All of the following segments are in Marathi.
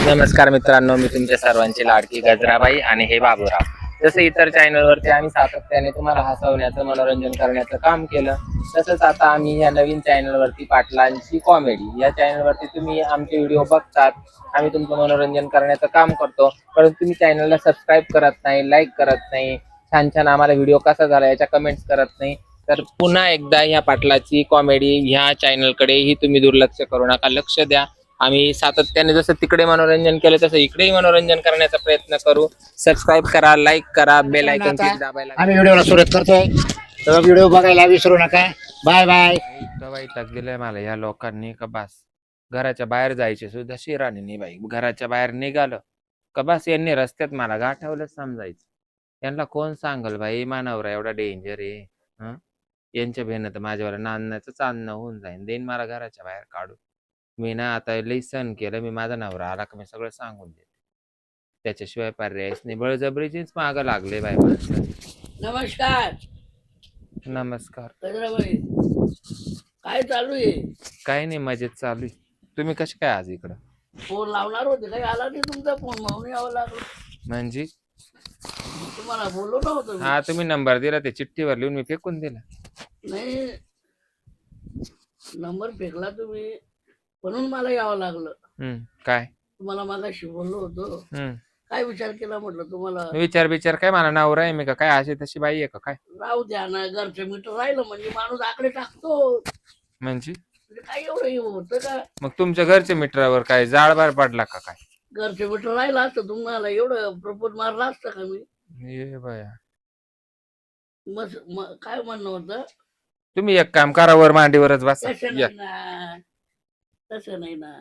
नमस्कार मित्रांनो, मी तुमच्या सर्वांची लाडकी गजराबाई आणि हे बाबूराव. जसं इतर चॅनलवरती आम्ही सातत्याने तुम्हाला हसवण्याचं, मनोरंजन करण्याचं काम केलं, तसंच आता आम्ही या नवीन चॅनलवरती पाटलांची कॉमेडी या चॅनलवरती तुम्ही आमचे व्हिडिओ बघतात. आम्ही तुमचं मनोरंजन करण्याचं काम करतो, परंतु तुम्ही चॅनलला सबस्क्राईब करत नाही, लाईक करत नाही, छान छान आम्हाला व्हिडिओ कसा झाला याच्या कमेंट्स करत नाही. तर पुन्हा एकदा ह्या पाटलाची कॉमेडी ह्या चॅनलकडेही तुम्ही दुर्लक्ष करू नका, लक्ष द्या. आम्ही सातत्याने जसं तिकडे मनोरंजन केलं तसं इकडेही मनोरंजन करण्याचा प्रयत्न करू. सबस्क्राईब करा, लाईक करा, बेल आयकॉन दाबायला. आम्ही व्हिडिओला सुरुवात करतोय, तर व्हिडिओ बघायला विसरू नका. Bye bye. वैताग दिलाय मला या लोकांनी का बास. घराच्या बाहेर जायचे सुद्धा शिराने नाही बाई. घराच्या बाहेर निघालं का बास यांनी रस्त्यात मला गाठवलं समजायचं. यांना कोण सांगल बाई मानवरा एवढा डेंजर आहे. हं यांच्या भेनं तर माझ्यावर नांदण्याचं चांदणं होऊन जाईन, देईन मला घराच्या बाहेर काढून. मी ना आता लई सहन केलं. मी माझा नवरा आला का मी सगळं सांगून देते, त्याच्याशिवाय पर्यायच नाही. बळजबरीचीच मागं लागले बाई माणसं. नमस्कार नमस्कार. गजराबाई, काय चालू आहे? काही नाही, मजेत चालू आहे. तुम्ही कसे काय आज इकडं? फोन लावणार होते, काही आला नाही तुमचा फोन, म्हणून यावं लागलं. म्हणजे तुम्हाला बोललो नव्हतं मी. हा, तुम्ही नंबर दिला ते चिठ्ठीवर लिहून मी फेकून दिला. नाही, नंबर फेकला तुम्ही म्हणून मला यावं लागलं. काय तुम्हाला मागाशी बोललो होतो. काय विचार केला म्हटलं तुम्हाला? विचार काय, मला नवरा आहे मी का काय अशी तशी बाई आहे का काय? राहू द्या ना, घरचं मीटर राहिलं म्हणजे माणूस आकडे टाकतो. म्हणजे काय एवढं हे होतं का? मग तुमच्या घरच्या मीटरवर काय जाळबार पडला का काय? घरचं मीटर राहिलं असतं तुम्हाला एवढं प्रपोज मारला असतं का मी? ये बाया, काय म्हणणं होतं? तुम्ही एक काम करा, वर मांडीवरच बसा. तसं नाही ना, तसं नाही ना.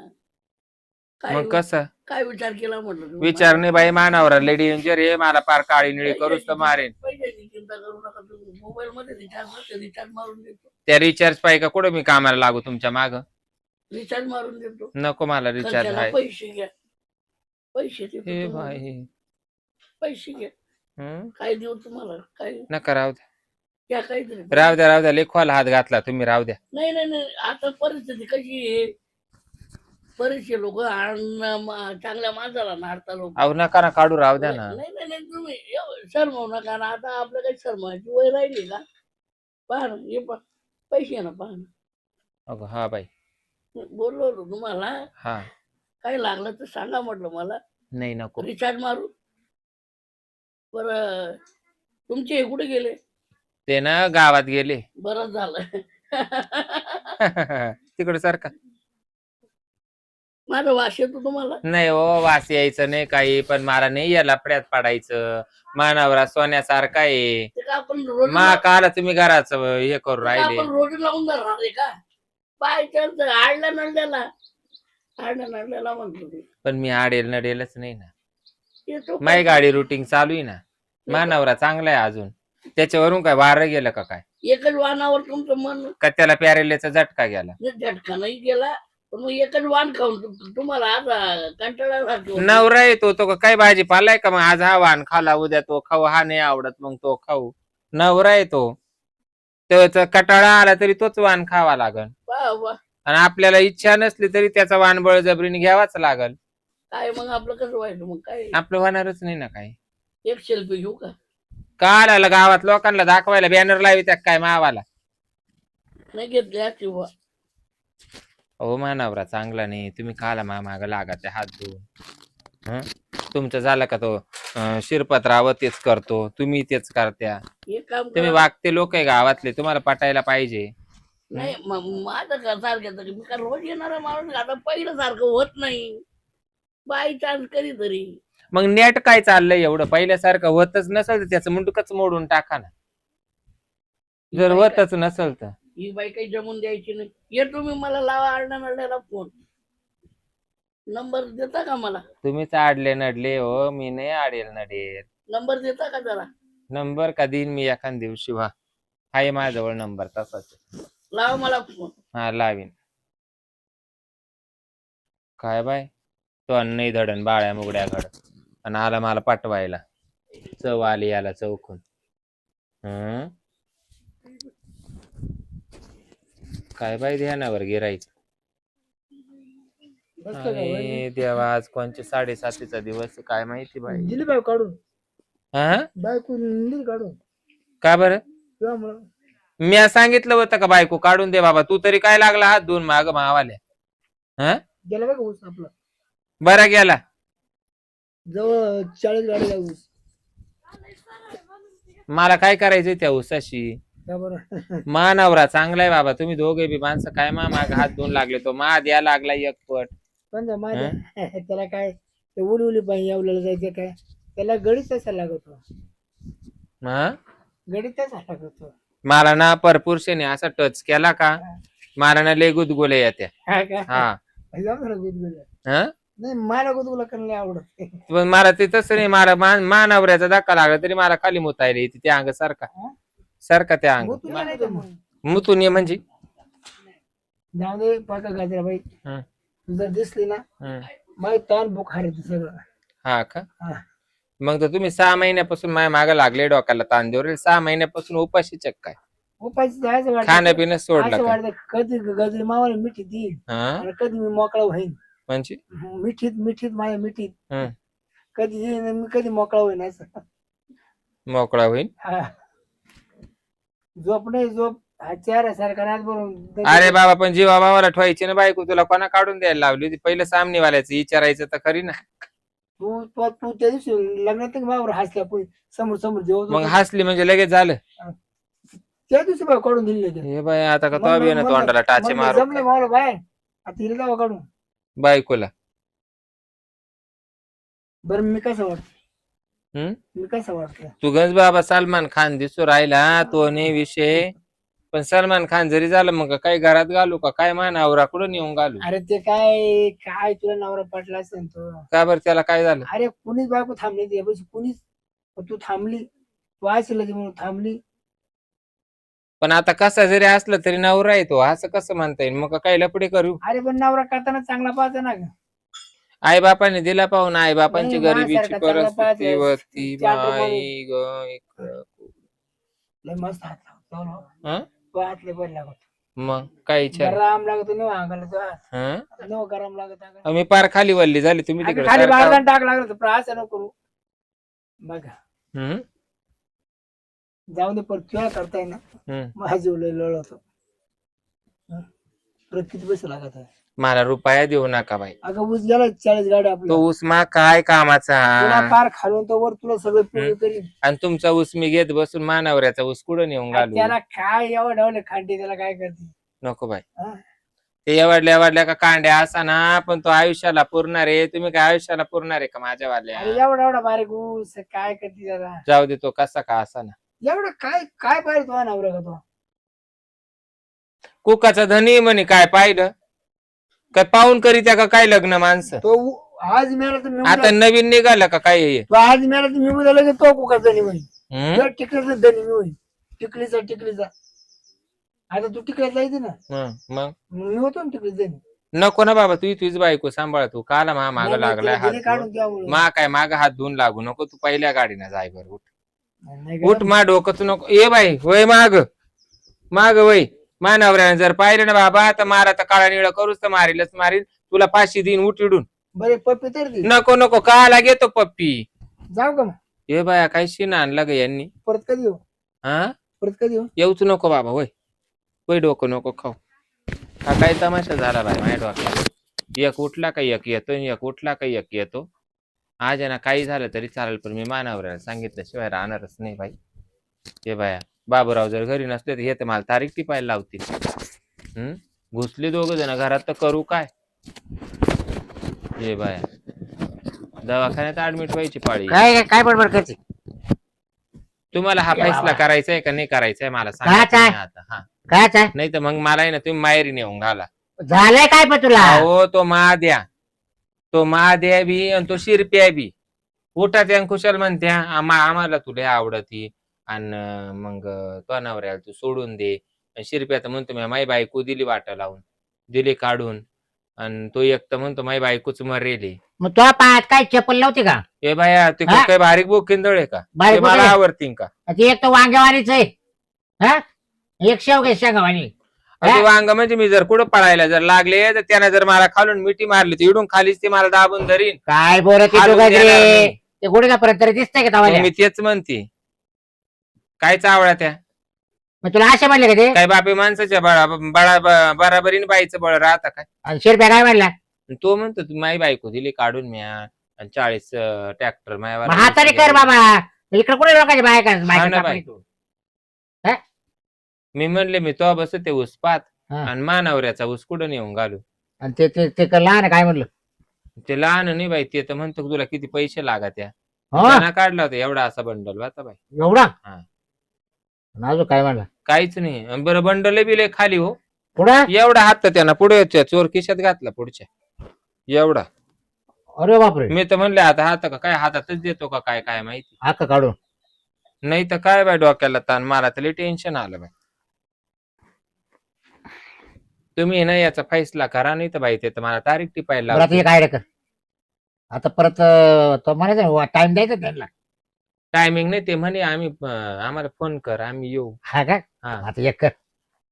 मग कसं काय विचार केला म्हटलं तुम्ही? विचार नाही बाई, मानावरा लेडी डेंजर हे, मला पार काळी निळी करूच तर मारेन. पैशाची चिंता करू नका तुम्ही. मोबाईल मध्ये रिचार्ज मारून देतो. त्या रिचार्ज पाहिजे का कुठं मी कामाला लागू तुमच्या माग? रिचार्ज मारून देतो. नको मला रिचार्ज खर्चाला आहे. पैसे घ्या, पैसे देतो हे तुम्हाला. बाई, पैसे घ्या, काय देऊ तुम्हाला? काय नका, राहू द्या, घ्या काहीतरी. राहू द्या, राहू द्या. लेखवाला हात घातला तुम्ही, राहू द्या. नाही नाही नाही, आता परिस्थिती कशी आहे? बरेचसे लोक चांगल्या माणसाला मारता लोक. अहो नका ना काढू, राहू द्या ना. नाही नाही नाही, तुम्ही शरमवू नका ना. आता आपलं काही शरमाची वय राहिली का? पहा ना, हे पहा, पैसे ना, पहा ना. अगं हा बाई, बोललो होतो तुम्हाला, हा काय लागलं तर सांगा म्हटलं मला. नाही नको. रिचार्ज मारू. बरं, तुमचे हे कुठे गेले? ते ना गावात गेले. बरंच झालं. तिकडे सारखा माझा वास येतो तुम्हाला? नाही हो, वास यायचं नाही काही, पण मला नाही या लफड्यात पडायचं. मानवरा सोन्यासारखा आहे. ते का आपण रोज मा काला तुम्ही घराचं हे करू राहिले. आपण रोज लावून धरणार आहे का? बाय चान्स आडल्या नडल्याला म्हणतो ते. पण मी आडेल नडेलच नाही ना. येतो का? माझी गाडी रुटीन चालू आहे ना. मानवरा चांगला आहे अजून. त्याच्यावरून काय वारं गेलं का काय? एकच वाहनावर तुमचं मन का त्याला प्यारेल्याचा झटका गेला? झटका नाही गेला, पण मग एकच वाहन खाऊन तुम्हाला आता कंटाळा नवरा येतो तो का काय भाजीपाला आहे का? मग आज हा वाहन खाला, उद्या तो खाऊ. हा नाही आवडत मग तो खाऊ. नवरा येतो त्याचा कटाळा आला तरी तोच वाहन खावा लागल. आणि आपल्याला इच्छा नसली तरी त्याचा वाहन बळजबरीने घ्यावाच लागल. काय मग आपलं कसं व्हायचं? मग काय आपलं होणारच नाही ना काही. एक सेल्फी घेऊ का? काल आला गावात लोकांना दाखवायला बॅनर लावी त्या काय मावाला? नाही घेतल्या किंवा हो मानवरा चांगला नाही. तुम्ही खाला माग लागा त्या हात धुवून. तुमचं झालं का तो शिरपतराव तेच करतो, तुम्ही तेच करत्या. एक काम तुम्ही वागते लोक आहे गावातले, तुम्हाला पटायला पाहिजे. नाही माझं घर सारखं मी का रोज येणारा माणूस आता पहिलं सारखं होत नाही. बाय चान्स कधीतरी. मग नेट काय चाललंय एवढं? पहिल्यासारखं होतच नसेल तर त्याचं मुंडकच मोडून टाका ना. जर होतच नसेल तर ही बाई काही जमून द्यायची नाही. ये तुम्ही मला लावा आडण्याला फोन. नंबर देता का मला? तुम्हीच आडले नडले हो, मी नाही आडेल नडेल. नंबर देता का जरा? नंबर का देईन मी एखाद दिवशी. वा आहे माझ्याजवळ नंबर तसाच. लावा मला फोन. हा लावीन. काय बाय, तो नाही धडण बाळ्या मुगड्या घड आणि आला मला पाठवायला. चव आली याला चौकून. काय बाई ध्यानावर गिराईक. आणि देवा आज कोणचे 7:30चा दिवस आहे, काय माहिती बाई. दिली बाय काढून हा बायको दिली काढून का बरं? त्यामुळं मी सांगितलं होतं का बायको काढून दे बाबा, तू तरी काय लागला हात धुवून माग मावाल्या. हा गेला बघा ऊस आपला बरा गेला. जवळ 40 गाडी ऊस. मला काय करायचंय त्या उसाशी. का बरं मानवरा चांगलाय बाबा, तुम्ही दोघे बी माणसं काय माग हात धुवून लागले, तो मा द्या लागला एकपट. पण माझ्या त्याला काय ते उली उली पाहिजे यावलेलं जायचं काय त्याला गडीच असा लागतो. हा गडीच असा लागतो. मला ना परपुरुषाने असा टच केला का मला ना लय गुदगुले येत्या. हा का हा गुदगुल्या हा नाही मला गुदगुला करायला आवडत. पण मला ते तसं नाही, मला मानवऱ्याचा धक्का लागला तरी मला खाली मुतायला येते त्या अंग सारखा सारखा त्या अंग मुतून ये म्हणजे. जाऊ दे पाका गाजराबाई हं, तू जर दिसली ना हं. माझी ताण बुखार येते सगळं. हा का हा. मग तर तुम्ही 6 महिन्यापासून माझ्या मागे लागले डोक्याला ताण देऊ रे. 6 महिन्यापासून उपाशी चक्क काय उपायचं जायचं वाटतं खाणं पिणं सोडलं असं का? वाटतं कधी गजरी मावाला मिठीत देईल हा आणि कधी मी मोकळा होईन. म्हणजे मिठीत मिठीत माझ्या मिठीत हं, कधी येईन आणि मी कधी मोकळा होईन असं. मोकळा होईल. हा. झोप नाही झोप हा चेहऱ्यासारखा रात भरून अरे बाबा पण जीवा भावाला ठेवायची ना बायको, तुला कोणा काढून द्यायला लावली होती? पहिलं सामनेवाल्याचं विचारायचं तर खरी ना. तू तू तू त्या दिवशी लग्नात बाबर हसल्या पुढे समोर समोर जेवत मग होतो. हसली म्हणजे लगेच झालं. त्या दिवशी बाय काढून दिले ते. हे बाय आता का तो बी ना तोंडाला टाचे मारू जमले मावलं बाहेर आता हिला जावं काढून. बायकोला. बरं मी कसं वाटत हम्म मी कसं वाटतं तू गंज बाबा सलमान खान दिसू राहिला तो नाही विषय, पण सलमान खान जरी झालं मग काय घरात घालू का काय मानावरा कुठं नेऊन घालू? अरे ते काय काय तुला नवरा पटला असेल तो. का बरं त्याला काय झालं? अरे कुणीच बायको थांबली ती बस कुणीच पण तू थांबली तू असेल म्हणून थांबली. पण आता कसा जरी असलं तरी नवरा येतो असं कसं म्हणता येईल? मग काय लपडे करू? अरे पण नवरा करताना चांगला पाहतो ना ग. आई बापाने दिला पाहून आई बापांची नाही, गरिबीची माझ्यासारखा चांगला परिस्थिती पाहत होती चार बाई ग. लय मस्त हात लागतो हं? तो हात लय बरं लागतो. मग काय विचार? गरम लागतो नाही अंगाला तो हात. हं? नाही गरम लागत अंगाला. मी पार खाली वल्ली झाली, तुम्ही अगं तिकडे खाली सारखा- बारदान टाक लागलं तर पण असं नको करू बघा. हं? जाऊ दे पण तुला करताय ना हं. माझा जीव लय लढतो. परत किती पैसे लागत आहे. मला रुपया देऊ नका बाई. अगं ऊस गेला 40 गाड्या तो आपल्या उस्मा काय कामाचा? तुला पार खालून तो वर तुला सगळं पूर्ण करीन. आणि तुमचा ऊस मी घेत बसून मानावऱ्याचा ऊस कुठं नेऊन घालू? त्याला काय एवढं एवढं खांडी त्याला काय करते. नको बाई. हा? ते एवढल्या का कांड्या असा ना, पण तो आयुष्याला पुरणार आहे. तुम्ही काय आयुष्याला पुरणार आहे का माझ्या वाल्या? अरे एवढा एवढा बारीक ऊस काय करते त्याला. जाऊ दे तो कसा का असा ना. एवढं काय काय पाहिजे तो नवरा का तो. कुकाचा धनी म्हणे काय पाहिलं काय पाहून करीत्या का काय लग्न माणसं? तो आज मेला तर मी आता नवीन निघालं का काय हे? तो आज मेला तर मी उद्या लगेच तो कुकर धनी होईल. हं? टिकलीचा धनी मी होईल. टिकलीचा आता तू टिकलीत जायचं ना मग मी होतो ना टिकलीत धनी. नको ना बाबा, तू तुझी बायको सांभाळ. तू काला माग नाही, लागलाय तिला हात घरी काढून धुवून? त्यामुळे. मा काय माग हात धुवून लागू नको. तू पहिल्या गाडीनं जाय बरं. उठ नाही उठ का? मा डोकं तू नको ये बाई. वय माग वय. मानवऱ्याने जर पाहिलं ना बाबा तर मारा तर काळा निळा करूच तर मारीलच मारील. तुला 500 देईन उठ इडून. बरे पप्पी तर दे. नको काला घेतो पप्पी. जाऊ का मग हे बाया काय शिन आणला ग यांनी? परत कधी येऊ हा परत कधी येऊ. येऊच नको बाबा. वय डोकं नको खाऊ. हा काय तमाशा झाला बाई माझ्या डोक्यात. एक उठला का एक येतो, एक उठला का एक येतो. आज आहे ना काही झालं तरी चालेल, पण मी मानावऱ्याला सांगितल्याशिवाय राहणारच नाही बाई. हे बाया बाबूराव जर घरी नसले तर हे तर मला तारीख टिपायला लावतील. घुसले दोघ जण घरात तर करू काय? हे बाया दवाखान्यात ऍडमिट व्हायची पाळी. काय काय बडबड करते. तुम्हाला हा या फैसला बाबा. करायचा आहे का नाही करायचा आहे मला काय? सांगा आता. हा काय नाही तर मग मला आहे ना तुम्ही माहेरी नेऊन घाला. झालंय काय पण तुला. हो तो महाद्या बी आणि तो शिरप्या बी उठा त्या खुशाल म्हणत्या आम्हाला तुला आवडती आणि मग तो नवऱ्याला तू सोडून दे. शिरप्या तर म्हणतो मी माई बायको दिली वाट लावून दिली काढून, आणि तो एक तर म्हणतो माई बायकोच मरेली. मग तुला पायात काय चप्पल नव्हती का. ए बाया ते हा? काही बारीक बोकिंदळ आहे का? बारीक ते मला बोकिंदळ? आवडतील का? ती एक तर वांग्यावानीच आहे. हा एक शेवगे शेंगावानी. ते वांग म्हणजे मी जर कुठं पळायला जर लागले तर त्यानं जर मला खालून मिठी मारली तर इडून खालीच ते मला दाबून धरीन. काय बोलत हालून तू देणार गजरे नाही. ते गुडघ्यापर्यंत तरी दिसतंय का मग तवाल्या मी तेच म्हणते. काय चावळ्या त्या मग तुला असे म्हणले का ते काय बापे माणसाच्या बराबरीने बाईचं बळ राहता काय. आणि शिरप्या काय म्हणला तो म्हणतो तू माई बायको दिली काढून म्या आणि 40 ट्रॅक्टर मग हाताने कर बाबा इकडे कुठे लोकांच्या हा ना बायका बाई. तू मी म्हणले मी तो बस ते ऊस पात हा. आणि मानावऱ्याचा ऊस कुठं नेऊन घालू. आणि ते लहान काय म्हणलं ते लहान नाही बाई ते तर म्हणतो तुला किती पैसे लागा त्या हो त्यांना काढला होता एवढा असा बंडल होता बाई. एवढा हा. अजून काय म्हणलं काहीच नाही आणि बरं बंडल बिले खाली हो पुढं एवढा हात त्यांना पुढे चोर खिशात घातला पुढच्या एवढा. अरे बापरे मी तर म्हणले आता हात का काय हातातच देतो का काय काय माहिती. हाक काढून नाही तर काय बाय डोक्याला ताण मला तरी टेन्शन आलं बाई. तुम्ही ना याचा फैसला करा नाही तर बाई ते तर मला तारीख टिपायला बरं आता लावते. हे काय रे कर आता परत तो म्हणायचं टाइम द्यायचा त्यांना टायमिंग नाही ते म्हणे आम्ही आम्हाला फोन कर आम्ही येऊ. हा का हा आता एक कर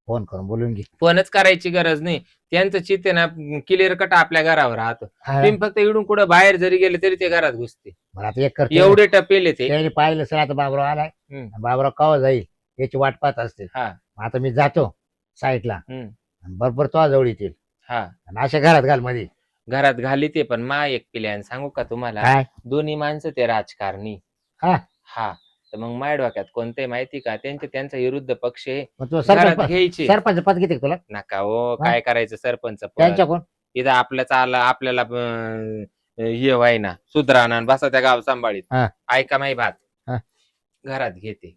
फोन करून बोलून घे फोनच करायची गरज नाही. त्यांचं चित्त आहे ना क्लिअर कट आपल्या घरावर राहतं. हा. तुम्ही फक्त इडून कुठं बाहेर जरी गेले तरी ते घरात घुसते. बरं आता एक कर एवढे टपेले ते. त्याने पाहिलं सर आता बाबराव आलाय बाबराव कवा जाईल याची वाट पाहत असते हा आता मी जातो साईडला आणि बरोबर तो जवळ येतील हा आणि अशा घरात घाल मध्ये घरात घाली ते पण मा एक प्लॅन सांगू का तुम्हाला. काय दोन्ही माणसं ते राजकारणी. हा हा तर मग माझ्या डोक्यात कोणते माहिती का त्यांचा विरुद्ध पक्ष आहे. मग तू घरात घ्यायचे सरपंच पद घेते का तुला नका हो हा? काय करायचं सरपंच पद. त्यांच्या कोण इथं आपल्याच आला आपल्याला हे व्हाय ना सुधराना आणि बसा त्या गाव सांभाळीत. हा. ऐका माही बात हा. घरात घेते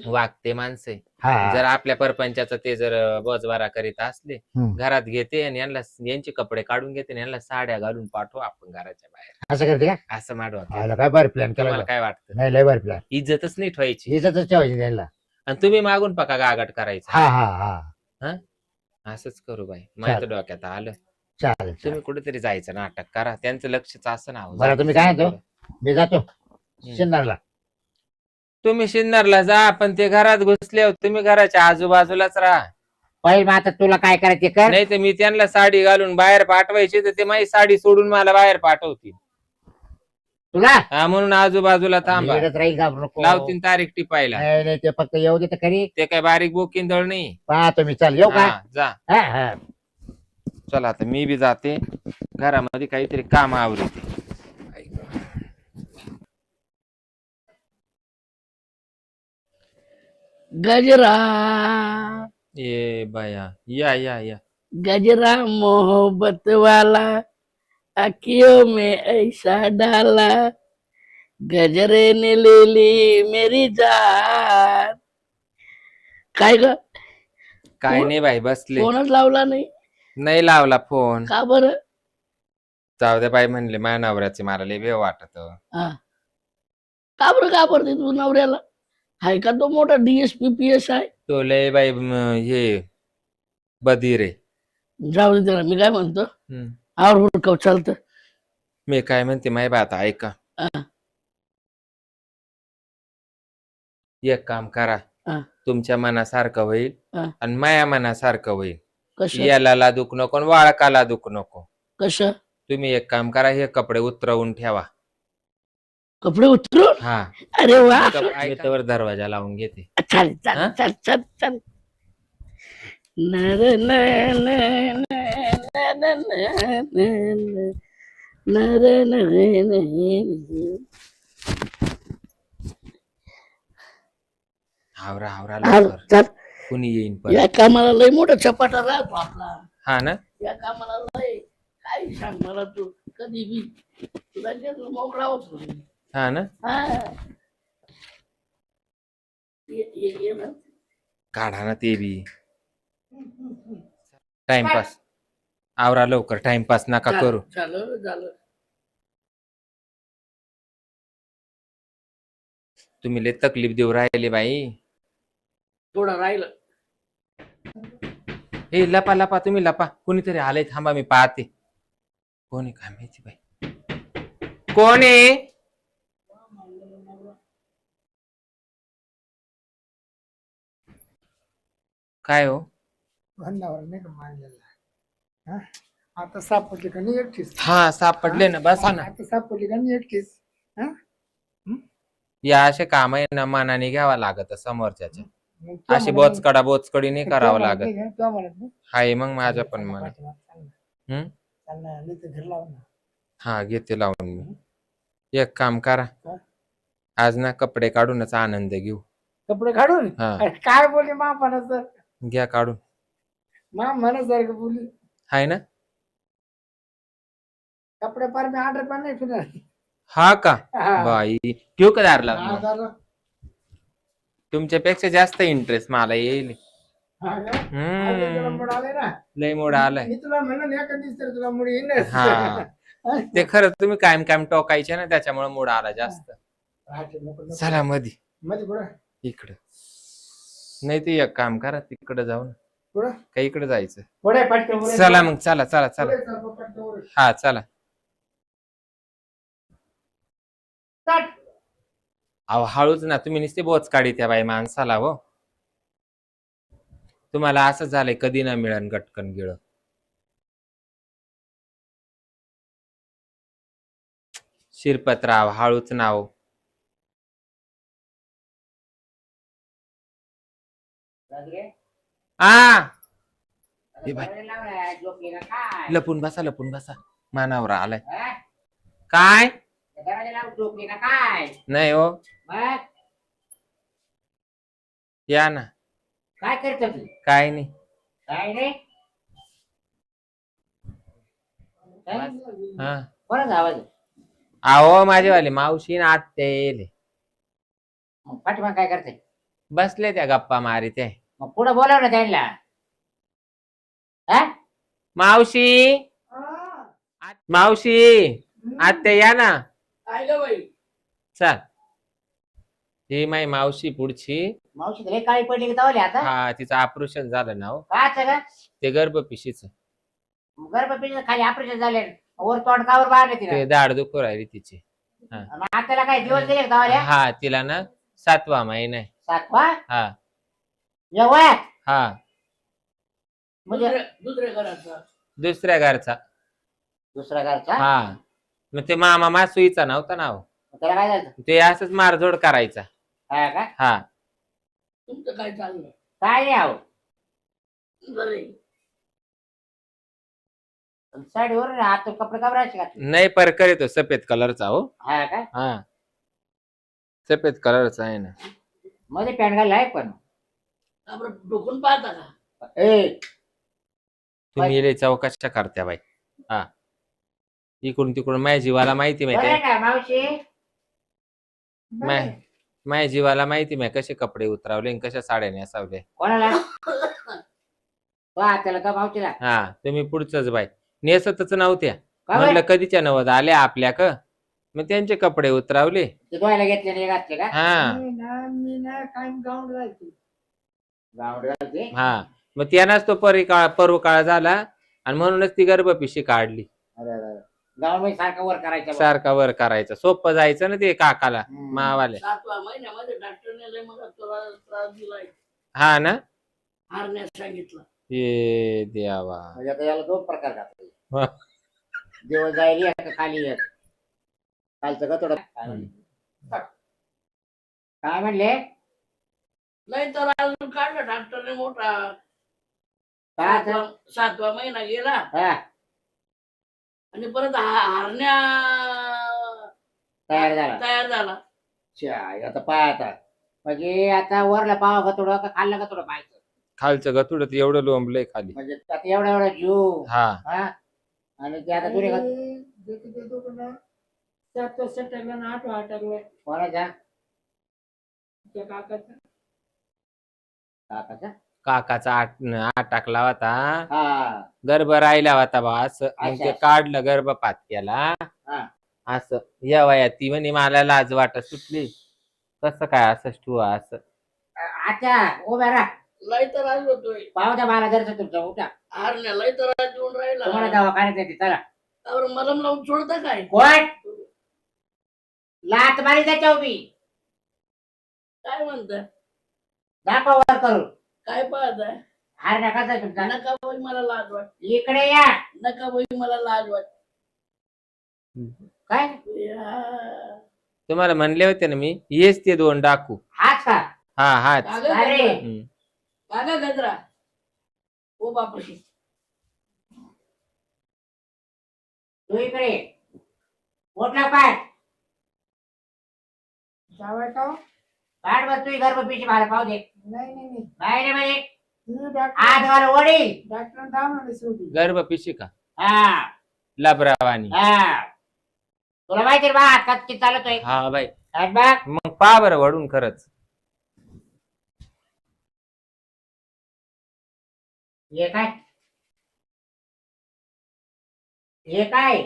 वागते माणसे हा जर आपल्या परपंचाचं ते जर बोजवारा करीत असले हम्म. घरात घेते आणि यांचे कपडे काढून घेते आणि यांना साड्या घालून पाठवू आपण घराच्या बाहेर असं करते का असं माडवा. आला काय बरं प्लॅन केला तुम्हाला काय वाटतं. नाही लय बरं प्लॅन इज्जतच नाही ठेवायची इज्जतच ठेवायची त्यांना आणि तुम्ही मागून पका गागट करायचा. हा हा हा असंच करू बाई माझ्या डोक्यात आलं. चालेल तुम्ही कुठेतरी जायचं नाटक करा त्यांचं लक्षच असं ना हो. बरं तुम्ही काय म्हणतो मी जातो शिन्नरला तुम्ही शिन्नरला जा पण ते घरात घुसले तुम्ही घराच्या आजूबाजूलाच राहा. पहिले मग आता तुला काय करायचे कर नाही तर मी त्यांना साडी घालून बाहेर पाठवायची तर ते माझी साडी सोडून मला बाहेर पाठवतील. तुला हा म्हणून आजूबाजूला थांबा इकडंच राहील घाबरू नको लावतील तारीख टिपायला. नाही नाही ते फक्त येऊ दे तर खरी ते काय बारीक बोकिंदळ नाही. पाहतो मी चल येऊ का हा, जा हा हा चला आता मी बी जाते घरामध्ये काहीतरी काम आवडते. गजरा ये बाया या या या गजरा मोहब्बत वाला अखियों में ऐसा डाला गजरे ने ले ली मेरी जान. काय ग काय नाही बाई बसले. फोनच लावला नाही नाही लावला फोन. का बरं. जाऊ दे बाई म्हणले माझ्या नवऱ्याचे मला लय भेव वाटत. हा का बरं का पडते तू नवऱ्याला हाय का तो मोठा DSP PS आहे. तो लय बाई हे बधीर आहे. जाऊ दे त्याला मी काय म्हणतो आवर हुडकव चालतं. मी काय म्हणते माही बात ऐका हा. एक काम करा हा. तुमच्या मनासारखं होईल हा. आणि माया मनासारखं होईल. कसं याला दुख नको आणि वाळकाला दुख नको. कसं तुम्ही एक काम करा हे कपडे उतरवून ठेवा. कपडे उतरून हा अरे वा त्यावर दरवाजा लावून घेते. चल चल चल चल चल नर नर नर नर नर नर हावरा हावरा नर लवकर. चल कुणी येईन पण. या कामाला लय मोठा चपाटा राहतो आपला. हा ना या कामाला लय काय सांग मला तू कधी बी तुला मोकळा होतो. हा ना हा ये ना काढा ना ते बी टाइमपास. आवरा लवकर टाइमपास नका करू. झालं झालं तुम्ही लय तकलीफ देऊ राहिले बाई. थोडं राहिलं. हे लपा लपा तुम्ही लपा कोणीतरी आलंय थांबा मी पाहते. कोण आहे काय माहिती बाई कोण आहे. काय हो भन्नावर नाही का मानलेला हा आता सापडली का नाही एकटीच हा सापडले ना, बसा ना. आता सापडली का नाही एकटीच हा या असे काम आहे ना मनाने घ्यावा लागत समोरच्याच्या. मग तुला अशी म्हणत बोचकडी नाही करावं तुला लागत. म्हणत नाही का? तुला म्हणत नाही हाय मग माझ्या चाल पण ना, मन. पाठीमाग चाल ना. चाल ना नाही तर घर लाव ना हा घेते लावून मी. एक काम करा, काय? आज ना कपडे काढूनच आनंद घेऊ. कपडे काढून हा. अरे काय बोलली मा सर घ्या काढून. मा सारखं बोलली हाय ना. कपडे पार मी ऑर्डर पण नाही फिरणार हा का हा. बाई, ठेवू का दार हा, लावून? झालं. तुमच्यापेक्षा जास्त इंटरेस्ट मला येईल. हा का? आज तुला हम्म मूड आलाय ना लय मोड आलाय. मी तुला म्हणलं ना एका दिवस तर तुला मूड येईल हा. ते खरं तुम्ही कायम कायम टोकायचे ना, त्याच्यामुळे मूड आला जास्त. चला मधी मध्ये पुढं इकडं. नाही ते एक काम करा, तिकडे जाऊन पुढं का इकडे जायचं. पुढे पटकन पुढे चला मग, चला चला चला. पुढे चल, पटकन पुढे. हा चला. चल. अहो हळूच ना, तुम्ही नुसते बोच काढी त्या बाई माणसाला हो. तुम्हाला असं झालंय कधी ना मिळन गटकन गिळ. शिरपतराव हळूच नाव. आ ए बाई, लपून बसा लपून बसा, मानावर आलाय. काय काय नाही हो, या ना. काय करतो तू काय नाही. काय रे हा कोणाचा आवाज आहे? अहो माझीवाली मावशी ना आत्या येले. पाठीमाग काय करते? बसले त्या गप्पा मारी ते. मग पुढे बोलाव ना त्यांना मावशी मावशी आत्या या ना. काय ग बाई? चल, ही माई मावशी पुढची. मावशी लय काळी पडली की तवली आता हा तिचं ऑपरेशन झालं ना हो. काय सगळं ते गर्भपिशीच. गर्भपिशवीचं खाली ऑपरेशन झाले वर तोंडकावर बाहेर तिला ते दाढ दुखू राहिली तिची. मग आताला काय दिवस दिले का तवल्या हा तिला ना 7वा महिना आहे. सातवा हा या वयात हा म्हणजे दुसऱ्या घराचा. दुसऱ्या घरचा. दुसऱ्या घरचा हा मग ते मामा मासुईचा नव्हता ना हो. त्याला काय झालं? ते असंच मारझोड करायचा. हा का हा तुमचं काय चाललं? काय नाही आहो बरे. साडीवर आता कपडे कपडायचे का नाही परकर येतो सफेद कलरचा हो. हा का हा सफेद कलरचा आहे ना. मध्ये पॅन्ट घाललाय पण आपण डोकून पाहता का? ए तुम्ही लय चौकशा करत्या बाई. हा इकडून तिकडून माझ्या जीवाला माहिती बरं माहिती आहे का मावशी माझ्या जीवाला माहिती मी कसे कपडे उतरावले आणि कशा साड्या नेसावले. कोणाला त्याला का मावशीला हा तुम्ही पुढचंच बाई नेसतच नव्हत्या. का म्हटलं कधीच्या नवद आल्या आपल्या क मग त्यांचे कपडे उतरावले. ते धुवायला घेतले नाही घातले का हा मी ना काय गाऊंड घालते गाऊंड घालते हा मग त्यानाच तो परु काळ झाला आणि म्हणूनच ती गर्भपिशी काढली. गाऊंड मध्ये सारखा वर करायचा बा. सारखा वर करायचं सोपं जायचं ना ते काकाला मावाले. 7व्या महिन्यामध्ये डॉक्टरने लय मला तुला त्रास दिलाय. हा ना हारण्यास सांगितलं. ये देवा. म्हणजे आता याला 2 प्रकार घातले हा. दिवस जायली का खाली एक कालचं का थोडं काय म्हणले नाही तर अजून काढलं डॉक्टरने मोठा. काय आता? 7वा महिना गेला हा, आणि परत हारण्या तयार झाला चाय आता पाय आता म्हणजे आता वरला पाव का थोडं का खाल्लं का थोडं पाहायचं खालचं गतुड एवढं लोंबलंय खाली. म्हणजे आता एवढा जीव हा हा आणि ते आता तुरे कोणाच्या काकाचा काकाचा आठ टाकला होता. हा गर्भ राहिला होता बा असं मग ते अच्छा. काढलं गर्भपात केला. हा. असं या वयात ती म्हणे मला लाज वाटत सुटली. कसं काय असं ठेवा असं. अच्छा उभ्या राहा लय त्रास होतोय. पाहू द्या मला जर तुमचा उठा हारण्या लय त्रास देऊन तुम्हाला राहिला. दवाखान्यात येते चला त्यावर मलम लावून सोडता काय? कोण लात मारी त्याच्या उभी काय म्हणताय? दाखवा वर करून काय पाहताय? हार नका जाय तुमचा. नका बाई मला लाज वाट, इकडे या. नका बाई मला लाज वाट. काय या. तुम्हाला म्हणले होते ना मी, हेच ते 2 डाकू. हाच का? हा हाच. कागद अरे. गजरा, हम्म. कागद गजरा. ओ बापरे. तू इकडे पोटला पाय जावं का? काढ बस तू गर्भ पिशी मला पाहू दे. नाही नाही नाही नाही रे बाई तुम्ही डॉक्टर आज मला वडील. डॉक्टर दाम सोडी. गर्भ पिशी का हा लबरावानी? हा तुला माहिती बा हात किती चालतोय. हा बाई. हात बघ. मग पहा बरं वडून खरंच. हे काय हे काय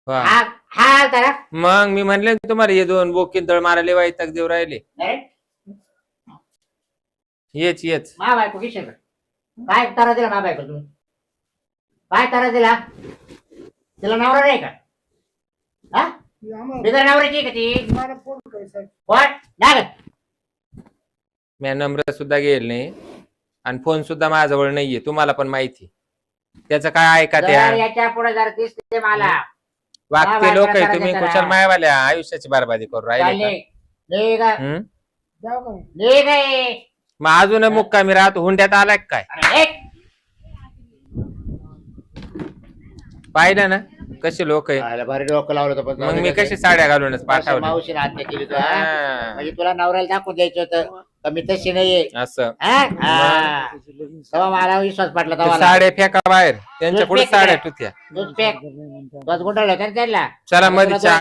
वा. हा हा तर मग मी म्हणले ना तुम्हाला, हे 2 बोकीन तळ मारायला वाईटक देऊ राहिले. अरे येच मा बायको किशोर काय तारा दिला मा बायको तुम्ही काय तारा दिला तिला नवरा नाही का? हा आम्हाला बिगर नवऱ्याची आहे का ती? मला फोन करायचा. कोण नाही मी नम्र सुद्धा गेल नाही आणि फोन सुद्धा माझ्याजवळ नाहीये, तुम्हाला पण माहिती. त्याचं काय ऐका त्या याच्या पुढे जर दिसते मला वागते लोक आहे, तुम्ही जरा. कुशल मायावाल्या आयुष्याची बरबादी करू राहिले चालले ले का का? हं? जाऊ का? ले गए. मग अजून मुक्कामी राहतो, हुंड्यात आलाय का काय? अरे, एक. पाहिलं ना कसे लोक आहे. आला भारी डोकं लावलं होतं पण मग मी कशी साड्या घालूनच पाठवले. मावशीने हत्या केली तुला. हा. म्हणजे तुला नवऱ्याला दाखवून द्यायचं होतं का मी तशी नाहीये. असं हा? हा. तेव्हा मला विश्वास पटला ते तेव्हा साड्या फेका बाहेर, त्यांच्या पुढे फेक नाही. साड्या टुत्या. दूध पॅक गुंडाळलं होतं ना त्यांना. चला मध्ये चहा